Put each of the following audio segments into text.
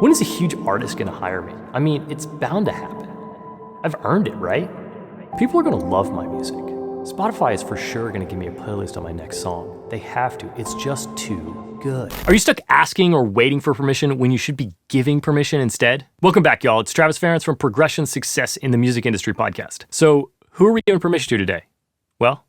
When is a huge artist gonna hire me? I mean, it's bound to happen. I've earned it, right? People are gonna love my music. Spotify is for sure gonna give me a playlist on my next song. They have to, it's just too good. Are you stuck asking or waiting for permission when you should be giving permission instead? Welcome back, y'all. It's Travis Ference from Progression Success in the Music Industry podcast. So, who are we giving permission to today? Well,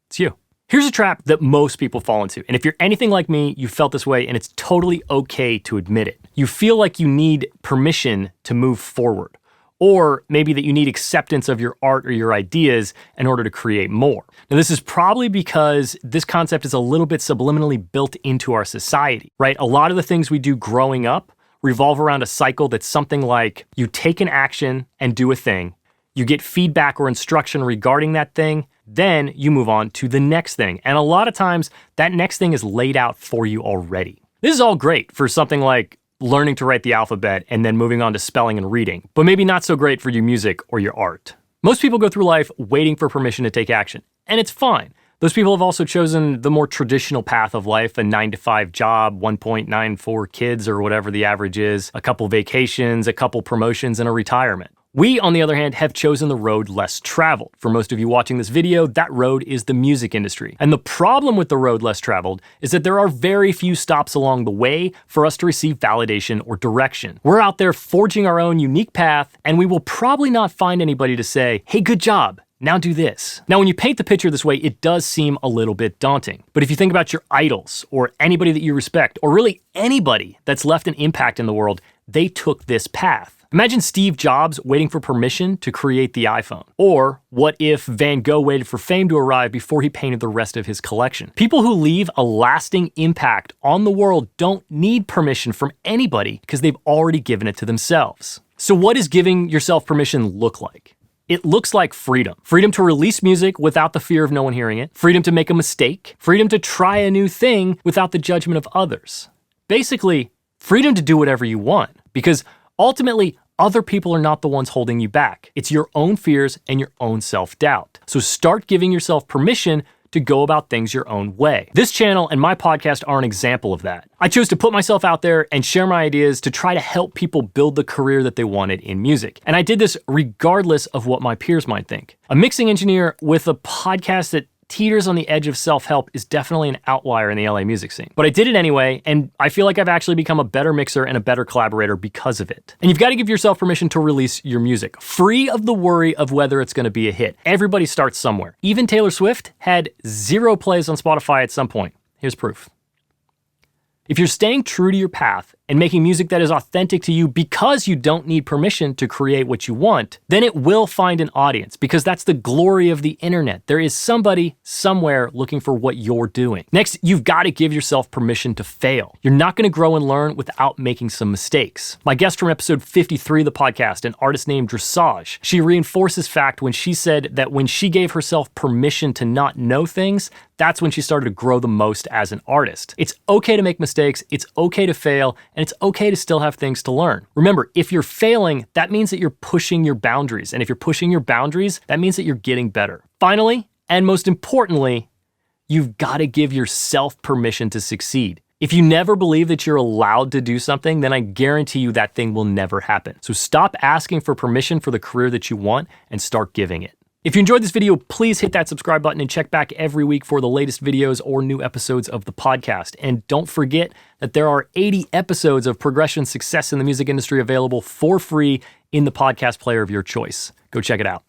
it's you. Here's a trap that most people fall into. And if you're anything like me, you felt this way and it's totally okay to admit it. You feel like you need permission to move forward. Or maybe that you need acceptance of your art or your ideas in order to create more. Now, this is probably because this concept is a little bit subliminally built into our society, right? A lot of the things we do growing up revolve around a cycle that's something like you take an action and do a thing, you get feedback or instruction regarding that thing, then you move on to the next thing. And a lot of times that next thing is laid out for you already. This is all great for something like learning to write the alphabet and then moving on to spelling and reading, but maybe not so great for your music or your art. Most people go through life waiting for permission to take action, and it's fine. Those people have also chosen the more traditional path of life, a 9-to-5 job, 1.94 kids or whatever the average is, a couple vacations, a couple promotions, and a retirement. We, on the other hand, have chosen the road less traveled. For most of you watching this video, that road is the music industry. And the problem with the road less traveled is that there are very few stops along the way for us to receive validation or direction. We're out there forging our own unique path, and we will probably not find anybody to say, hey, good job. Now do this. Now, when you paint the picture this way, it does seem a little bit daunting. But if you think about your idols or anybody that you respect, or really anybody that's left an impact in the world, they took this path. Imagine Steve Jobs waiting for permission to create the iPhone. Or what if Van Gogh waited for fame to arrive before he painted the rest of his collection? People who leave a lasting impact on the world don't need permission from anybody because they've already given it to themselves. So what does giving yourself permission look like? It looks like freedom. Freedom to release music without the fear of no one hearing it. Freedom to make a mistake. Freedom to try a new thing without the judgment of others. Basically, freedom to do whatever you want. Because ultimately, other people are not the ones holding you back. It's your own fears and your own self-doubt. So start giving yourself permission to go about things your own way. This channel and my podcast are an example of that. I chose to put myself out there and share my ideas to try to help people build the career that they wanted in music. And I did this regardless of what my peers might think. A mixing engineer with a podcast that teeters on the edge of self-help is definitely an outlier in the LA music scene. But I did it anyway, and I feel like I've actually become a better mixer and a better collaborator because of it. And you've got to give yourself permission to release your music, free of the worry of whether it's going to be a hit. Everybody starts somewhere. Even Taylor Swift had 0 plays on Spotify at some point. Here's proof. If you're staying true to your path and making music that is authentic to you because you don't need permission to create what you want, then it will find an audience because that's the glory of the internet. There is somebody somewhere looking for what you're doing. Next, you've got to give yourself permission to fail. You're not going to grow and learn without making some mistakes. My guest from episode 53 of the podcast, an artist named Dressage, she reinforces fact when she said that when she gave herself permission to not know things, that's when she started to grow the most as an artist. It's okay to make mistakes, it's okay to fail, and it's okay to still have things to learn. Remember, if you're failing, that means that you're pushing your boundaries. And if you're pushing your boundaries, that means that you're getting better. Finally, and most importantly, you've got to give yourself permission to succeed. If you never believe that you're allowed to do something, then I guarantee you that thing will never happen. So stop asking for permission for the career that you want and start giving it. If you enjoyed this video, please hit that subscribe button and check back every week for the latest videos or new episodes of the podcast. And don't forget that there are 80 episodes of Progression Success in the Music Industry available for free in the podcast player of your choice. Go check it out.